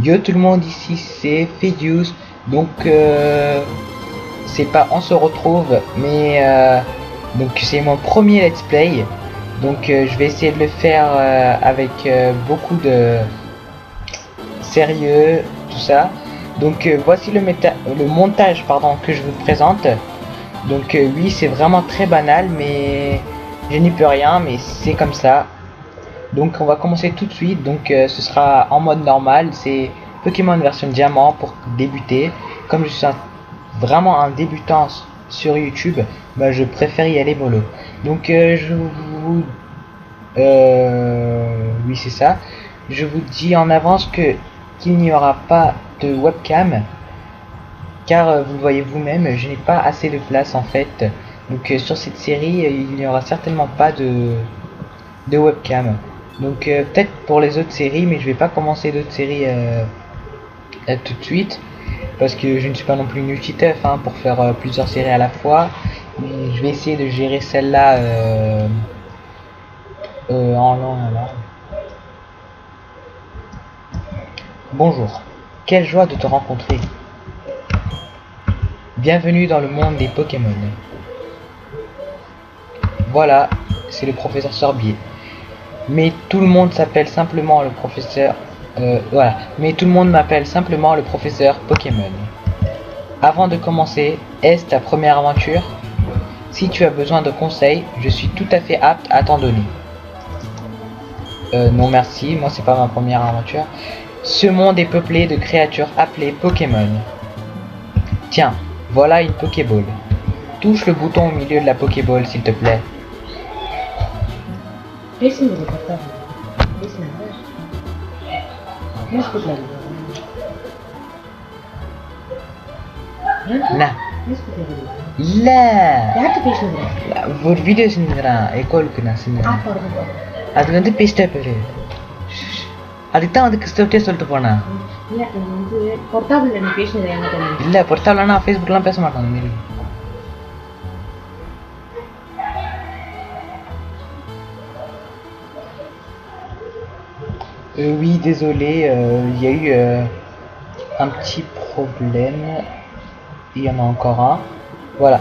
Yo tout le monde, ici c'est Fedius. Donc c'est pas on se retrouve, mais donc c'est mon premier let's play. Donc je vais essayer de le faire avec beaucoup de sérieux, tout ça. Donc voici le montage pardon, que je vous présente. Donc oui, c'est vraiment très banal, mais je n'y peux rien, mais c'est comme ça. Donc on va commencer tout de suite. Donc ce sera en mode normal, c'est Pokémon version diamant pour débuter. Comme je suis vraiment un débutant sur YouTube, bah, je préfère y aller mollo. Donc je vous oui c'est ça. Je vous dis en avance que qu'il n'y aura pas de webcam, car vous le voyez vous-même, je n'ai pas assez de place en fait. Donc sur cette série, il n'y aura certainement pas de webcam. Donc peut-être pour les autres séries, mais je vais pas commencer d'autres séries tout de suite, parce que je ne suis pas non plus multiteuf hein, pour faire plusieurs séries à la fois. Mais je vais essayer de gérer celle-là en long et en large. Bonjour, quelle joie de te rencontrer. Bienvenue dans le monde des Pokémon. Voilà, c'est le professeur Sorbier. Mais tout le monde s'appelle simplement le professeur. Voilà. Mais tout le monde m'appelle simplement le professeur Pokémon. Avant de commencer, est-ce ta première aventure? Si tu as besoin de conseils, je suis tout à fait apte à t'en donner. Non merci, moi c'est pas ma première aventure. Ce monde est peuplé de créatures appelées Pokémon. Tiens, voilà une Pokéball. Touche le bouton au milieu de la Pokéball s'il te plaît. Nah. இல்ல ஒரு வீடியோ செஞ்சுக்கிறான் எக்கோலுக்கு நான் செஞ்சேன் அது வந்து பேசிட்டே போயிரு அதுக்கு தான் வந்து கிறிஸ்தவட்டே சொல்லிட்டு போனேன் இல்ல பொறுத்தாவில் நான் ஃபேஸ்புக்லாம் பேச மாட்டேன் அந்த மாரி. Oui, désolé, il y a eu un petit problème. Il y en a encore un. Voilà.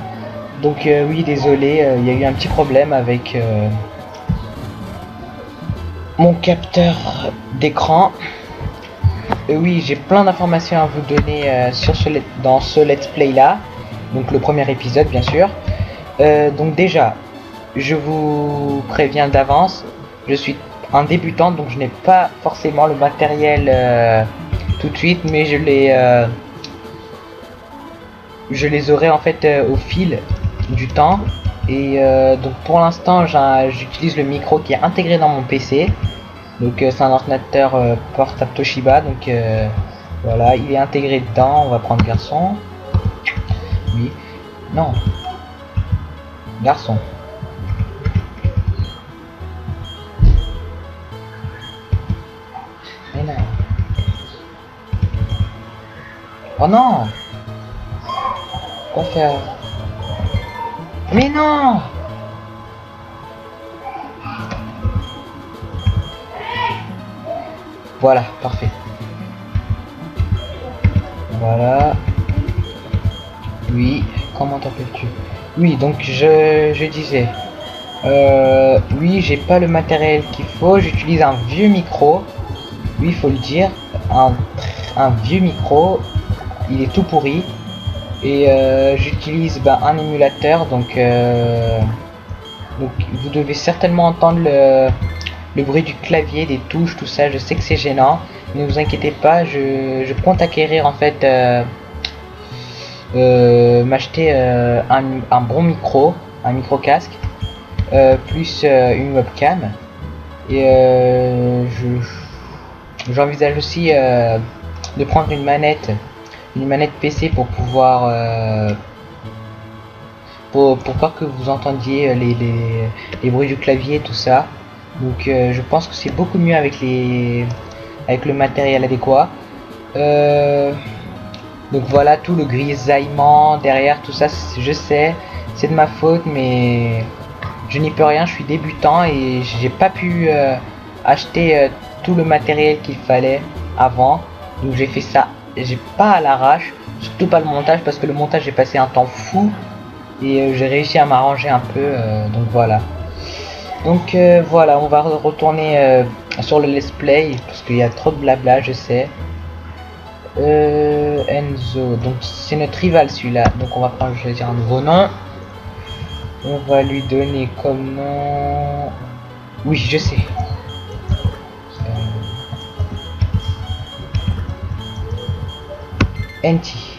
Donc oui, désolé, il y a eu un petit problème avec mon capteur d'écran. Oui, j'ai plein d'informations à vous donner dans ce let's play là. Donc le premier épisode bien sûr. Donc déjà, je vous préviens d'avance, je suis un débutant, donc je n'ai pas forcément le matériel tout de suite, mais je les aurai en fait au fil du temps. Et donc pour l'instant j'utilise le micro qui est intégré dans mon PC. Donc c'est un ordinateur portable Toshiba, donc voilà, il est intégré dedans. On va prendre garçon. Oui. Non. Garçon. Mais non. Oh non. Quoi faire? Mais non. Voilà, parfait. Voilà. Oui, comment t'appelles-tu? Oui, donc je disais. Oui, j'ai pas le matériel qu'il faut. J'utilise un vieux micro. Oui, il faut le dire. Un vieux micro. Il est tout pourri. Et j'utilise un émulateur. Donc vous devez certainement entendre le bruit du clavier, des touches, tout ça. Je sais que c'est gênant. Ne vous inquiétez pas. Je compte acquérir en fait. M'acheter un bon micro, un micro casque, plus une webcam, et j'envisage aussi de prendre une manette PC pour pouvoir pour pas que vous entendiez les bruits du clavier, tout ça. Donc je pense que c'est beaucoup mieux avec le matériel adéquat. Donc voilà, tout le grisaillement derrière, tout ça, je sais, c'est de ma faute, mais je n'y peux rien, je suis débutant et j'ai pas pu acheter tout le matériel qu'il fallait avant. Donc j'ai fait ça, j'ai pas à l'arrache, surtout pas le montage parce que le montage j'ai passé un temps fou et j'ai réussi à m'arranger un peu, donc voilà. Donc voilà, on va retourner sur le let's play parce qu'il y a trop de blabla, je sais. Enzo, donc c'est notre rival celui-là, donc on va prendre, choisir un nouveau nom. On va lui donner comme nom. Oui, je sais. Enti.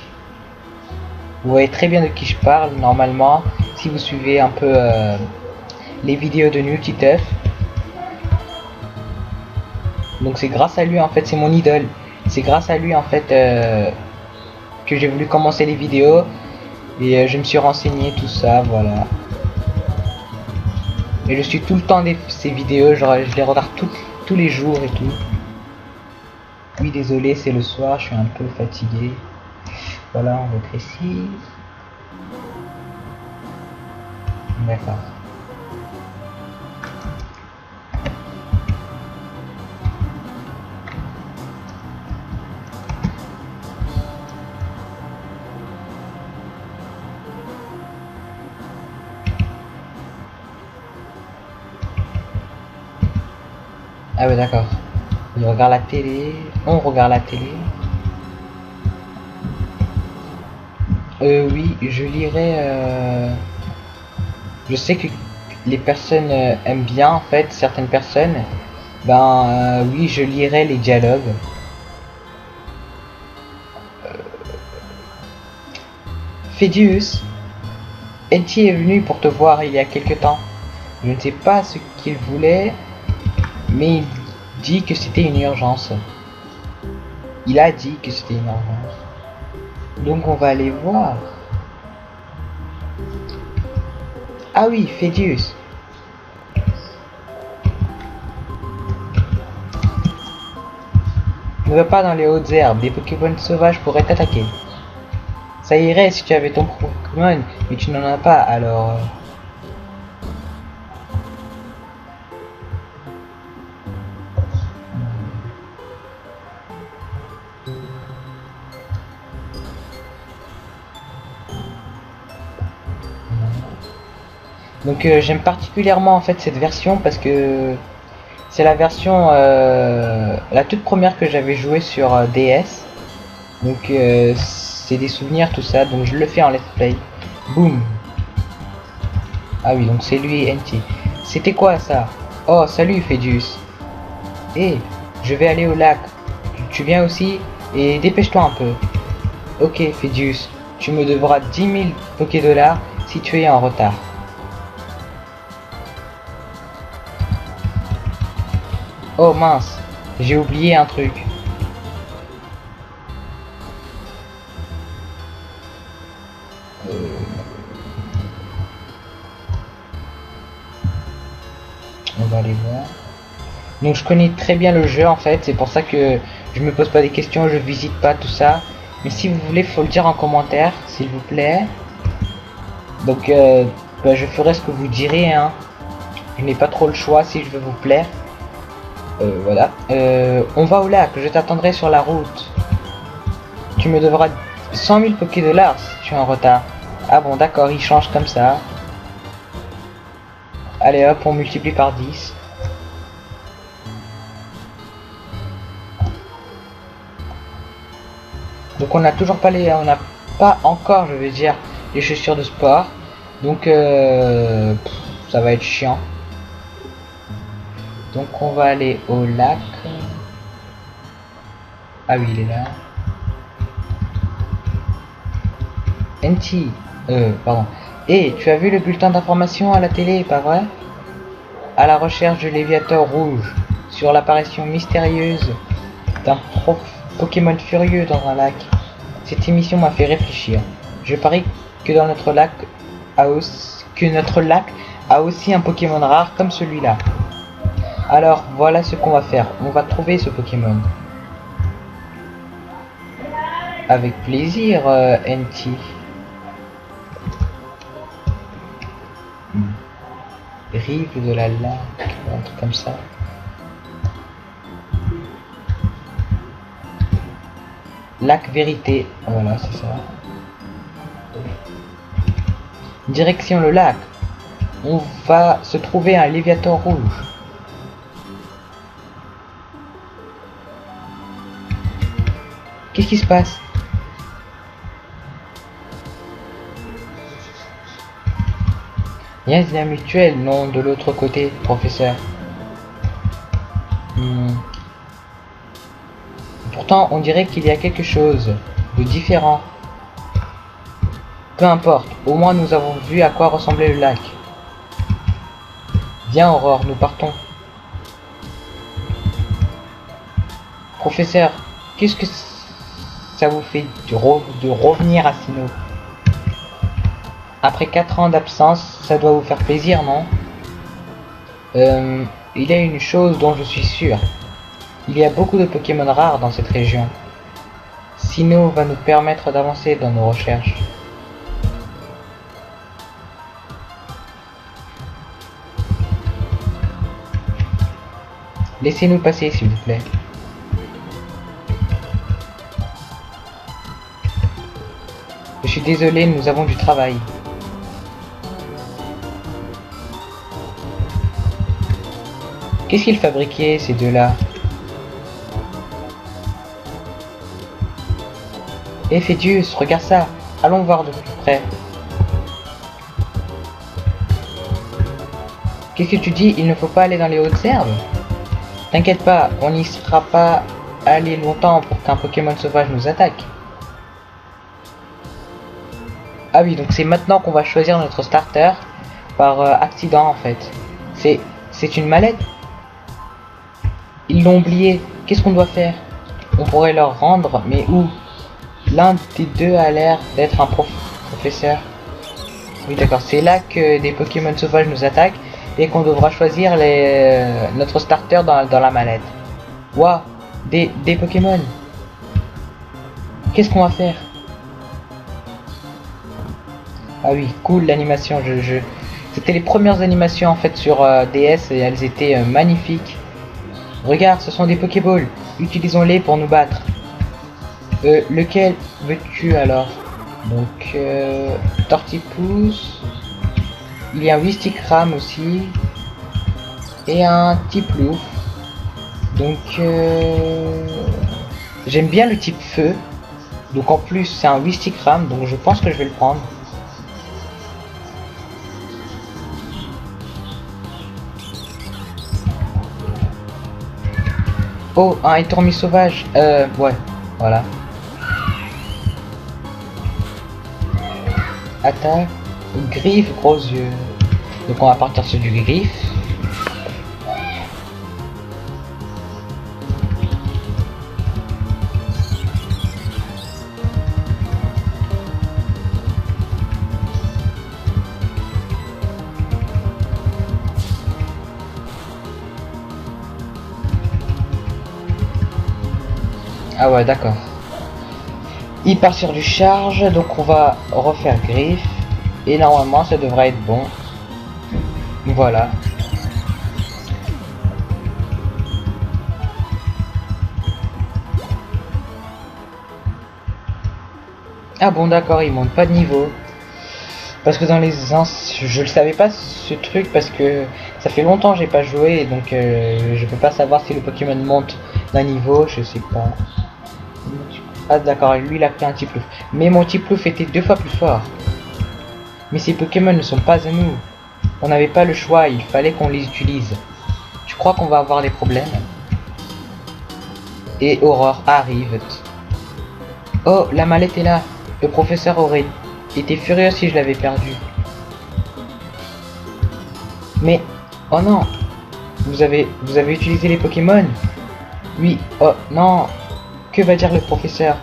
Vous voyez très bien de qui je parle normalement si vous suivez un peu les vidéos de NewTiteuf. Donc c'est grâce à lui en fait, c'est mon idole. C'est grâce à lui en fait que j'ai voulu commencer les vidéos et je me suis renseigné tout ça, voilà. Et je suis tout le temps ces vidéos, genre, je les regarde tous les jours et tout. Oui, désolé, c'est le soir, je suis un peu fatigué. Voilà, on rétrécit. D'accord. Ah ouais, d'accord. Il regarde la télé. On regarde la télé. Oui, je lirai. Je sais que les personnes aiment bien, en fait, certaines personnes. Ben oui, je lirai les dialogues. Phédius, Enti est venu pour te voir il y a quelque temps. Je ne sais pas ce qu'il voulait, mais il dit que c'était une urgence. Il a dit que c'était une urgence. Donc on va aller voir. Ah oui, Phédius. Ne va pas dans les hautes herbes, des Pokémon sauvages pourraient t'attaquer. Ça irait si tu avais ton Pokémon, mais tu n'en as pas alors. Donc j'aime particulièrement en fait cette version parce que c'est la version la toute première que j'avais joué sur DS. Donc c'est des souvenirs tout ça, donc je le fais en let's play. Boum. Ah oui, donc c'est lui et NT. C'était quoi ça? Oh salut Phédius. Eh, je vais aller au lac. Tu viens aussi? Et dépêche-toi un peu. Ok Phédius, tu me devras 10 000 Poké-Dollars si tu es en retard. Oh mince, j'ai oublié un truc. On va aller voir. Donc je connais très bien le jeu en fait, c'est pour ça que je me pose pas des questions, je visite pas tout ça. Mais si vous voulez, faut le dire en commentaire, s'il vous plaît. Donc bah, je ferai ce que vous direz, hein. Je n'ai pas trop le choix si je veux vous plaire. Voilà. On va au lac, je t'attendrai sur la route. Tu me devras 100 000 Poké-Dollars si tu es en retard. Ah bon, d'accord, il change comme ça. Allez hop, on multiplie par 10. Donc on n'a toujours pas on n'a pas encore, je veux dire, les chaussures de sport. Donc ça va être chiant. Donc on va aller au lac. Ah oui, il est là. NT, pardon. Et tu as vu le bulletin d'information à la télé, pas vrai? À la recherche de Léviator rouge sur l'apparition mystérieuse d'un Pokémon furieux dans un lac. Cette émission m'a fait réfléchir. Je parie que dans notre lac a aussi un Pokémon rare comme celui-là. Alors voilà ce qu'on va faire. On va trouver ce Pokémon. Avec plaisir, NT. Rive de la lac, un truc comme ça. lac vérité. Voilà, c'est ça. Direction le lac. On va se trouver un léviathan rouge. Qu'est-ce qui se passe? Il y a un lien mutuel, non, de l'autre côté, professeur. Pourtant, on dirait qu'il y a quelque chose de différent. Peu importe, au moins nous avons vu à quoi ressemblait le lac. Viens, Aurore, nous partons. Professeur, qu'est-ce que ça vous fait de revenir à Sinnoh? Après 4 ans d'absence, ça doit vous faire plaisir, non? Il y a une chose dont je suis sûr. Il y a beaucoup de Pokémon rares dans cette région. Sinnoh va nous permettre d'avancer dans nos recherches. Laissez-nous passer, s'il vous plaît. Je suis désolé, nous avons du travail. Qu'est-ce qu'ils fabriquaient, ces deux-là? Phédius, regarde ça. Allons voir de plus près. Qu'est-ce que tu dis? Il ne faut pas aller dans les hautes herbes? T'inquiète pas, on n'y sera pas allé longtemps pour qu'un Pokémon sauvage nous attaque. Ah oui, donc c'est maintenant qu'on va choisir notre starter par accident en fait. C'est une mallette. Ils l'ont oublié. Qu'est-ce qu'on doit faire? On pourrait leur rendre, mais où? L'un des deux a l'air d'être un professeur. Oui d'accord, c'est là que des Pokémon sauvages nous attaquent et qu'on devra choisir notre starter dans la mallette. Waouh, des Pokémon. Qu'est-ce qu'on va faire? Ah oui, cool l'animation. C'était les premières animations en fait sur DS et elles étaient magnifiques. Regarde, ce sont des Pokéballs. Utilisons-les pour nous battre. Lequel veux-tu alors? Donc, Tortipousse. Il y a un Wistikram aussi. Et un Tiplouf. Donc, j'aime bien le type feu. Donc en plus, c'est un Wistikram. Donc je pense que je vais le prendre. Oh, un étourmi sauvage. Ouais, voilà. Attaque, griffe, gros yeux. Donc on va partir sur du griffe. Ah ouais, d'accord. Il part sur du charge, donc on va refaire griffe. Et normalement, ça devrait être bon. Voilà. Ah bon, d'accord, il monte pas de niveau. Parce que dans les je le savais pas ce truc parce que ça fait longtemps que j'ai pas joué, donc je peux pas savoir si le Pokémon monte d'un niveau, je sais pas. Ah d'accord, lui il a pris un Tiplouf. Mais mon Tiplouf était 2 fois plus fort. Mais ces Pokémon ne sont pas à nous. On n'avait pas le choix, il fallait qu'on les utilise. Tu crois qu'on va avoir des problèmes? Et Aurore arrive. Oh, la mallette est là. Le professeur aurait été furieux si je l'avais perdu. Mais, oh non. Vous avez utilisé les Pokémon? Oui, oh non. Que va dire le professeur?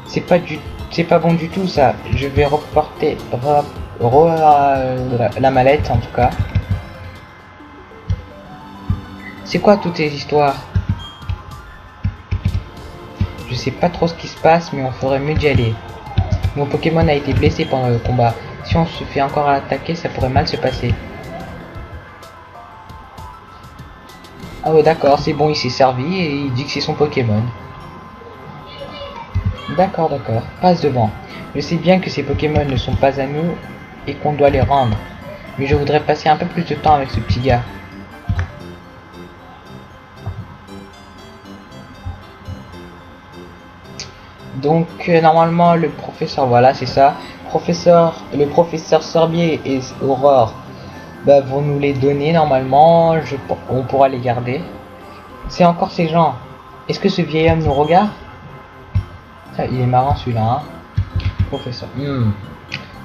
C'est pas bon du tout ça. Je vais reporter la mallette en tout cas. C'est quoi toutes ces histoires? Je sais pas trop ce qui se passe, mais on ferait mieux d'y aller. Mon Pokémon a été blessé pendant le combat. Si on se fait encore attaquer, ça pourrait mal se passer. Ah ouais d'accord, c'est bon, il s'est servi et il dit que c'est son Pokémon. D'accord, d'accord. Passe devant. Je sais bien que ces Pokémon ne sont pas à nous et qu'on doit les rendre. Mais je voudrais passer un peu plus de temps avec ce petit gars. Donc normalement le professeur, voilà c'est ça. Le professeur Sorbier et Aurore bah, vont nous les donner normalement. On pourra les garder. C'est encore ces gens. Est-ce que ce vieil homme nous regarde? Ah, il est marrant celui-là, hein. Professeur.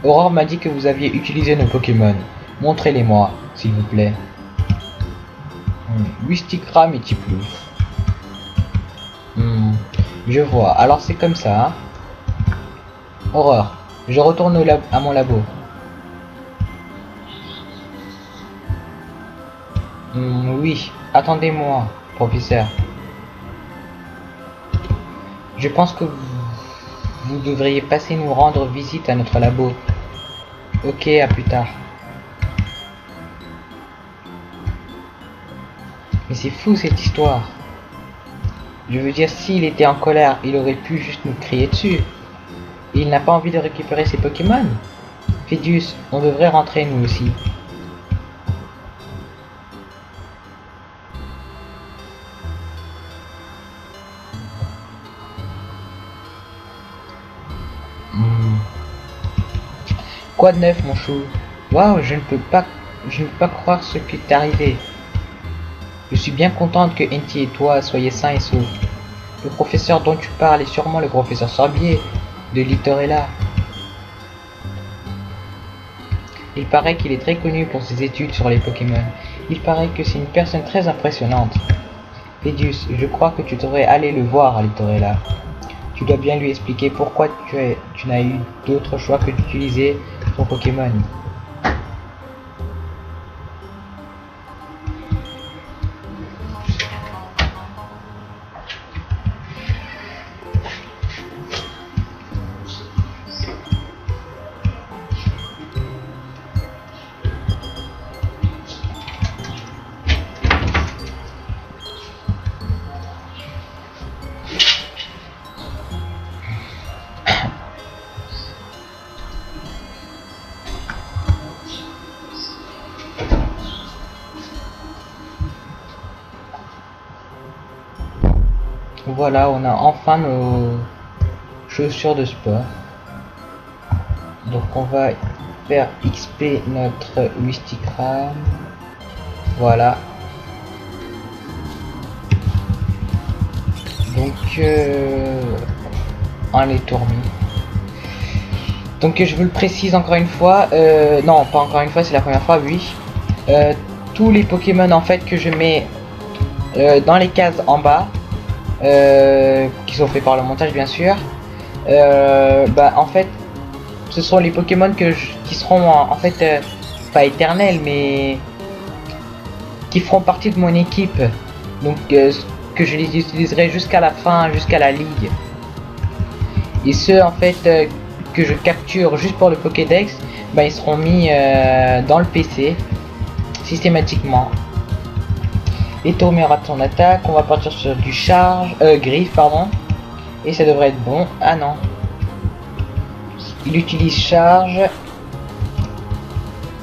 Aurore m'a dit que vous aviez utilisé nos Pokémon. Montrez-les-moi, s'il vous plaît. Wistikram et Tiplouf. Je vois. Alors c'est comme ça. Hein. Aurore, je retourne à mon labo. Oui, attendez-moi, professeur. Je pense que vous devriez passer nous rendre visite à notre labo. Ok, à plus tard. Mais c'est fou cette histoire. Je veux dire, s'il était en colère, il aurait pu juste nous crier dessus. Et il n'a pas envie de récupérer ses Pokémon. Phidius, on devrait rentrer nous aussi. Quoi de neuf, mon chou? Waouh, je ne peux pas croire ce qui t'est arrivé. Je suis bien contente que Enti et toi soyez sains et saufs. Le professeur dont tu parles est sûrement le professeur Sorbier de Littorella. Il paraît qu'il est très connu pour ses études sur les Pokémon. Il paraît que c'est une personne très impressionnante. Phidius, je crois que tu devrais aller le voir à Littorella. Tu dois bien lui expliquer pourquoi tu n'as eu d'autre choix que d'utiliser ton Pokémon. Voilà, on a enfin nos chaussures de sport. Donc on va faire XP notre Wistikram. Voilà. Donc on les tourmis. Donc je vous le précise encore une fois. Non, pas encore une fois, c'est la première fois, oui. Tous les Pokémon en fait que je mets dans les cases en bas. Qui sont faits par le montage bien sûr. Bah en fait ce sont les Pokémon qui seront en fait pas éternels mais qui feront partie de mon équipe, donc que je les utiliserai jusqu'à la fin, jusqu'à la ligue. Et ceux en fait que je capture juste pour le Pokédex, bah ils seront mis dans le PC systématiquement. Et Tourmi aura son attaque, on va partir sur du griffe pardon. Et ça devrait être bon. Ah non. Il utilise charge.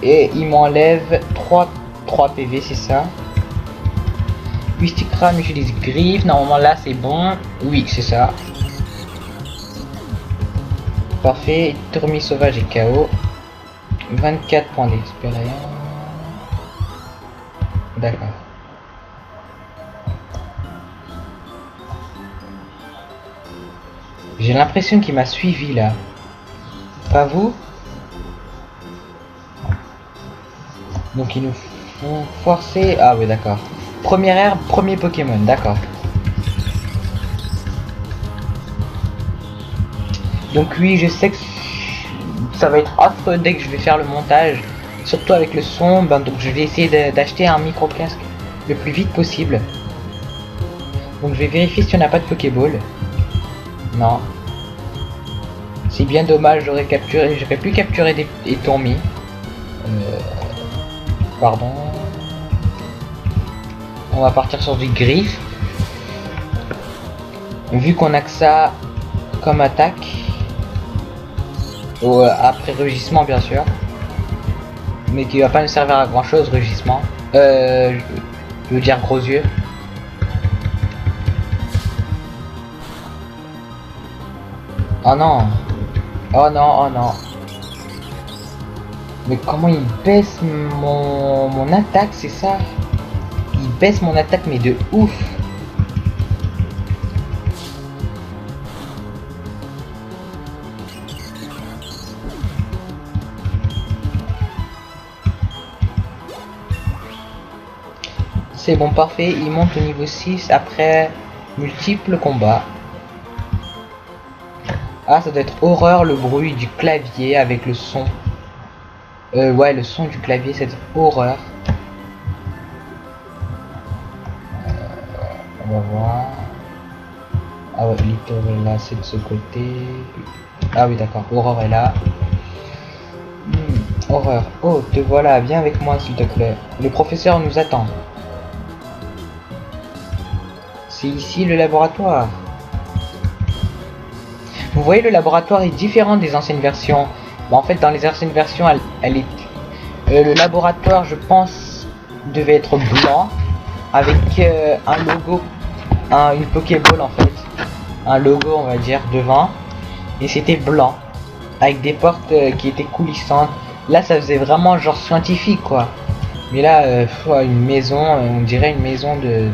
Et il m'enlève 3 PV, c'est ça. Wistikram utilise griffe. Normalement là c'est bon. Oui, c'est ça. Parfait. Tourmi sauvage et KO. 24 points d'expérience. D'accord. J'ai l'impression qu'il m'a suivi là. Pas vous? Donc ils nous font forcer. Ah oui d'accord. Première herbe, premier Pokémon, d'accord. Donc oui, je sais que ça va être affreux dès que je vais faire le montage. Surtout avec le son, donc je vais essayer d'acheter un micro casque le plus vite possible. Donc je vais vérifier si on n'a pas de Pokéball. Non. C'est bien dommage, j'aurais pu capturer des tourmis. Pardon. On va partir sur du griffe. Vu qu'on a que ça, comme attaque. Après rugissement bien sûr. Mais qui va pas nous servir à grand chose, rugissement. Je veux dire gros yeux. Oh non. Oh non, oh non. Mais comment il baisse mon attaque, c'est ça? Il baisse mon attaque mais de ouf. C'est bon, parfait, il monte au niveau 6 après multiples combats. Ah, ça doit être horreur le bruit du clavier avec le son. Ouais, le son du clavier, c'est horreur. On va voir. Ah ouais, Little là, c'est de ce côté. Ah oui, d'accord, horreur est là. Horreur. Oh, te voilà, viens avec moi s'il te plaît. Le professeur nous attend. C'est ici le laboratoire. Vous voyez, le laboratoire est différent des anciennes versions. Bah, en fait, dans les anciennes versions, elle est... le laboratoire, je pense, devait être blanc. Avec un logo, une Pokéball en fait. Un logo, on va dire, devant. Et c'était blanc. Avec des portes qui étaient coulissantes. Là, ça faisait vraiment genre scientifique, quoi. Mais là, une maison, on dirait une maison de...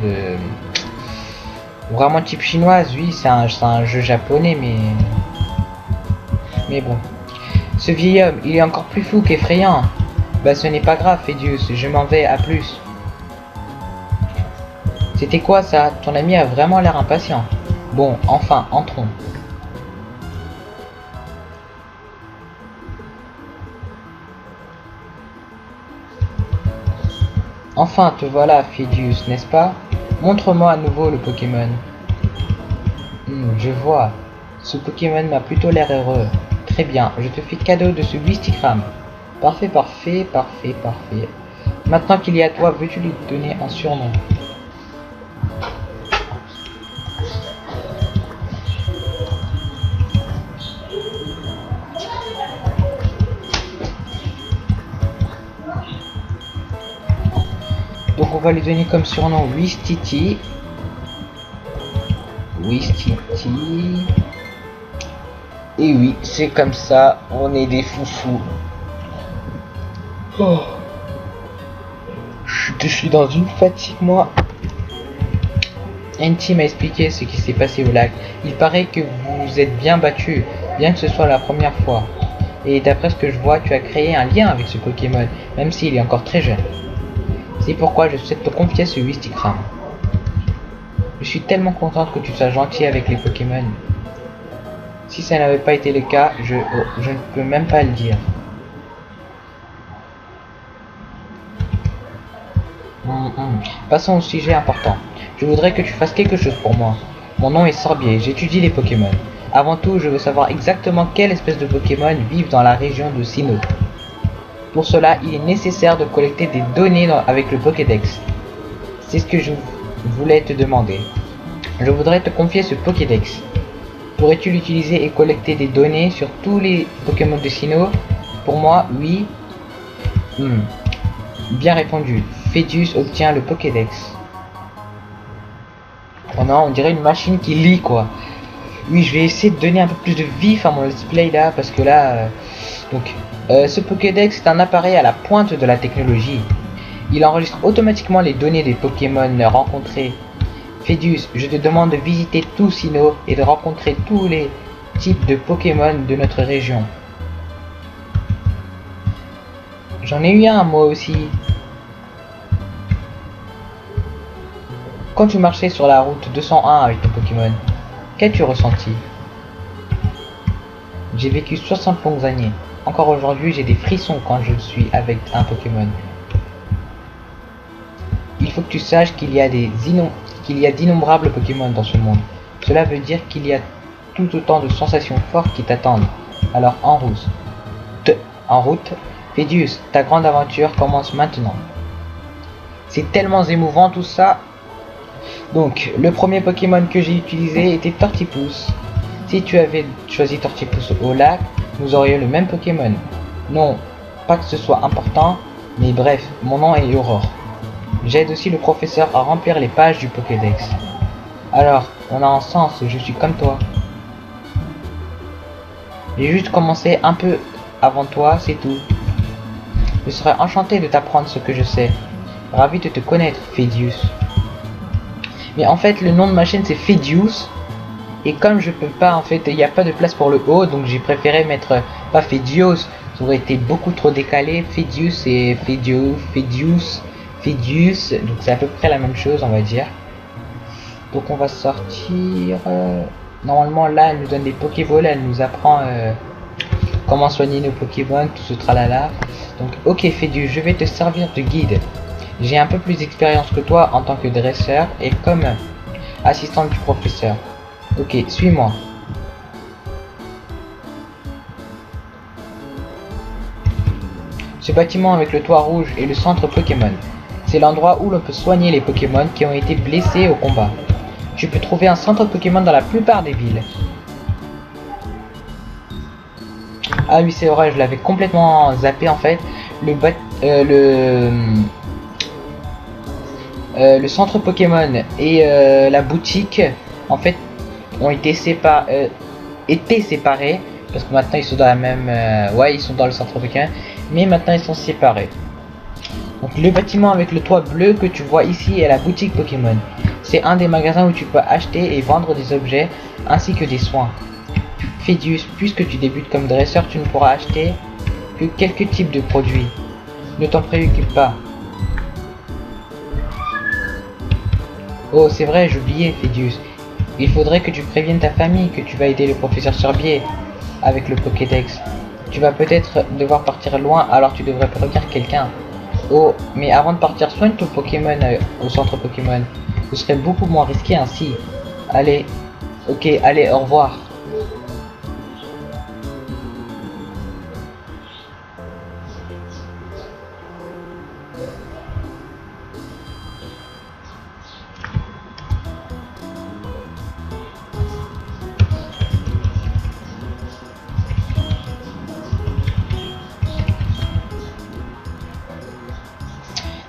Vraiment type chinoise, oui, c'est un jeu japonais, mais bon. Ce vieil homme, il est encore plus fou qu'effrayant. Bah ce n'est pas grave, Phédius, je m'en vais, à plus. C'était quoi ça? Ton ami a vraiment l'air impatient. Bon, enfin, entrons. Enfin, te voilà, Phédius, n'est-ce pas? Montre-moi à nouveau le Pokémon. Je vois. Ce Pokémon m'a plutôt l'air heureux. Très bien, je te fais cadeau de ce Wistikram. Parfait, parfait, parfait, parfait. Maintenant qu'il est à toi, veux-tu lui donner un surnom? Donc on va lui donner comme surnom Wistiti. Wistiti. Et oui, c'est comme ça, on est des foufous. Oh. Je suis dans une fatigue, moi. NT m'a expliqué ce qui s'est passé au lac. Il paraît que vous êtes bien battu, bien que ce soit la première fois. Et d'après ce que je vois, tu as créé un lien avec ce Pokémon, même s'il est encore très jeune. C'est pourquoi je souhaite te confier ce Wistikram. Je suis tellement contente que tu sois gentil avec les Pokémon. Si ça n'avait pas été le cas, je ne peux même pas le dire. Passons au sujet important. Je voudrais que tu fasses quelque chose pour moi. Mon nom est Sorbier, j'étudie les Pokémon. Avant tout, je veux savoir exactement quelle espèce de Pokémon vivent dans la région de Sinnoh. Pour cela, il est nécessaire de collecter des données avec le Pokédex. C'est ce que je voulais te demander. Je voudrais te confier ce Pokédex. Pourrais-tu l'utiliser et collecter des données sur tous les Pokémon de Sinnoh? Pour moi, oui. Bien répondu. Phédius obtient le Pokédex. Oh non, on dirait une machine qui lit quoi. Oui, je vais essayer de donner un peu plus de vif à mon display là, parce que là... ce Pokédex est un appareil à la pointe de la technologie. Il enregistre automatiquement les données des Pokémon rencontrés. Phédius, je te demande de visiter tout Sinnoh et de rencontrer tous les types de Pokémon de notre région. J'en ai eu un moi aussi. Quand tu marchais sur la route 201 avec ton Pokémon, qu'as-tu ressenti? J'ai vécu 60 longues années. Encore aujourd'hui, j'ai des frissons quand je suis avec un Pokémon. Il faut que tu saches qu'il y a d'innombrables Pokémon dans ce monde. Cela veut dire qu'il y a tout autant de sensations fortes qui t'attendent. Alors en route, Phédius, ta grande aventure commence maintenant. C'est tellement émouvant tout ça. Donc, le premier Pokémon que j'ai utilisé était Tortipousse. Si tu avais choisi Tortipousse au lac, nous aurions le même Pokémon. Non, pas que ce soit important, mais bref, mon nom est Aurore. J'aide aussi le professeur à remplir les pages du Pokédex. Alors, on a un sens, je suis comme toi. J'ai juste commencé un peu avant toi, c'est tout. Je serais enchanté de t'apprendre ce que je sais. Ravi de te connaître, Phédius. Mais en fait, le nom de ma chaîne c'est Phédius. Et comme je peux pas, en fait, il n'y a pas de place pour le O, donc j'ai préféré mettre pas Phédios. Ça aurait été beaucoup trop décalé. Phédius et Phédius. Donc c'est à peu près la même chose, on va dire. Donc on va sortir. Normalement, là, elle nous donne des Pokéballs, elle nous apprend comment soigner nos Pokémon, tout ce tralala. Donc, ok, Phédius, je vais te servir de guide. J'ai un peu plus d'expérience que toi en tant que dresseur et comme assistante du professeur. Ok, suis-moi. Ce bâtiment avec le toit rouge est le centre Pokémon. C'est l'endroit où l'on peut soigner les Pokémon qui ont été blessés au combat. Tu peux trouver un centre Pokémon dans la plupart des villes. Ah oui, c'est vrai, je l'avais complètement zappé en fait. Le centre Pokémon et la boutique en fait ont été séparés parce que maintenant ils sont dans la même ouais, ils sont dans le centre Pokémon, mais maintenant ils sont séparés. Donc le bâtiment avec le toit bleu que tu vois ici est la boutique Pokémon. C'est un des magasins où tu peux acheter et vendre des objets ainsi que des soins. Phédius, puisque tu débutes comme dresseur, tu ne pourras acheter que quelques types de produits. Ne t'en préoccupe pas. Oh, c'est vrai, j'oubliais, Phédius. Il faudrait que tu préviennes ta famille que tu vas aider le professeur Sorbier avec le Pokédex. Tu vas peut-être devoir partir loin, alors tu devrais prévenir quelqu'un. Oh, mais avant de partir, soigne ton Pokémon au centre Pokémon. Ce serait beaucoup moins risqué ainsi. Allez, ok, allez, au revoir.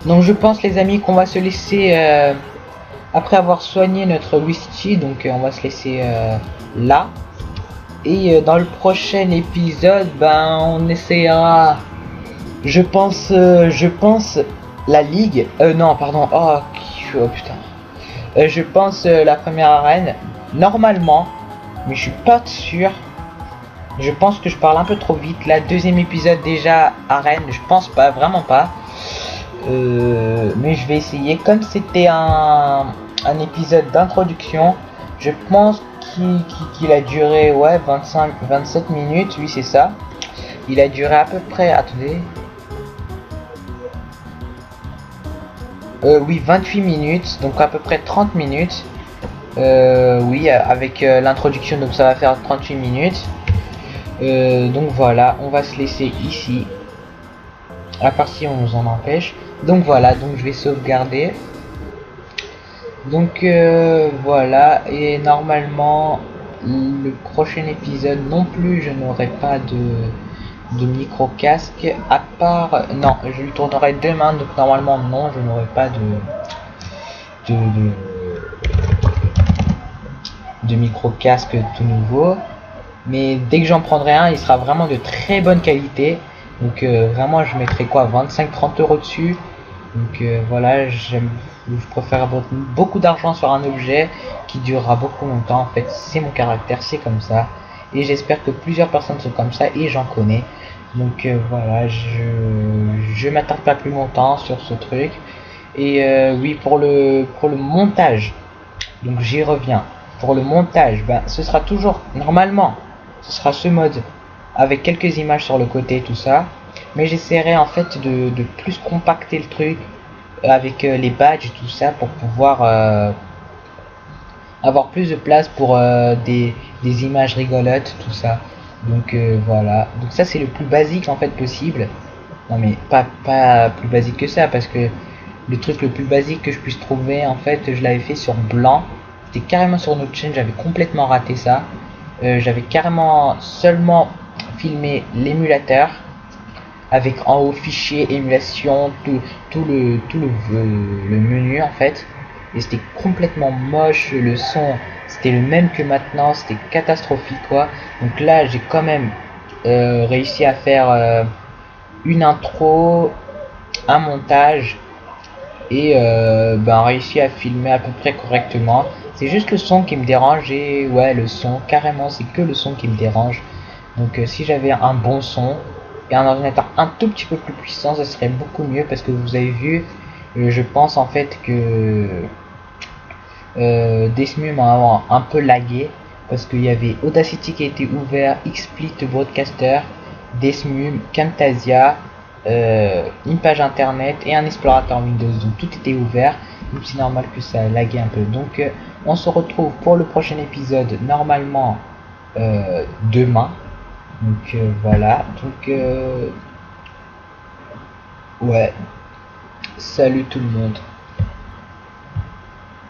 Donc je pense les amis qu'on va se laisser après avoir soigné notre Wisty, donc on va se laisser là. Et dans le prochain épisode, ben on essaiera, je pense la ligue. Non pardon, oh putain. Je pense la première arène, normalement, mais je suis pas sûr. Je pense que je parle un peu trop vite. La deuxième épisode déjà arène, je pense pas, vraiment pas. Mais je vais essayer. Comme c'était un épisode d'introduction, je pense qu'il a duré ouais 27 minutes. Oui, c'est ça. Il a duré à peu près, attendez, oui, 28 minutes, donc à peu près 30 minutes. Oui, avec l'introduction, donc ça va faire 38 minutes. Donc voilà, on va se laisser ici, à part si on nous en empêche. Donc voilà, donc je vais sauvegarder. Donc voilà, et normalement le prochain épisode non plus, je n'aurai pas de micro casque, à part, non, je le tournerai demain, donc normalement non, je n'aurai pas de micro casque tout nouveau. Mais dès que j'en prendrai un, il sera vraiment de très bonne qualité. Donc vraiment je mettrai quoi, 25-30 € dessus. Donc voilà, je préfère beaucoup d'argent sur un objet qui durera beaucoup longtemps. En fait, c'est mon caractère, c'est comme ça. Et j'espère que plusieurs personnes sont comme ça et j'en connais. Donc voilà, je m'attarde pas plus longtemps sur ce truc. Et oui, pour le montage, donc j'y reviens. Pour le montage, ben, ce sera toujours, normalement, ce sera ce mode avec quelques images sur le côté, tout ça. Mais j'essaierai en fait de plus compacter le truc avec les badges et tout ça pour pouvoir avoir plus de place pour des images rigolotes, tout ça. Donc voilà, donc ça c'est le plus basique en fait possible. Non mais pas plus basique que ça, parce que le truc le plus basique que je puisse trouver, en fait je l'avais fait sur blanc. C'était carrément sur notre chaîne, j'avais complètement raté ça. j'avais carrément seulement filmé l'émulateur avec en haut fichier émulation, le menu en fait, et c'était complètement moche. Le son c'était le même que maintenant, c'était catastrophique quoi. Donc là j'ai quand même réussi à faire une intro, un montage et réussi à filmer à peu près correctement. C'est juste le son qui me dérange, et ouais, le son carrément, c'est que le son qui me dérange. Donc si j'avais un bon son et un ordinateur un tout petit peu plus puissant, ça serait beaucoup mieux, parce que vous avez vu, je pense en fait que Desmu m'a un peu lagué, parce qu'il y avait Audacity qui a été ouvert, XSplit Broadcaster, Desmu, Camtasia, une page internet et un explorateur Windows, donc tout était ouvert, donc c'est normal que ça laguait un peu. Donc on se retrouve pour le prochain épisode normalement demain. Donc voilà, donc ouais, salut tout le monde.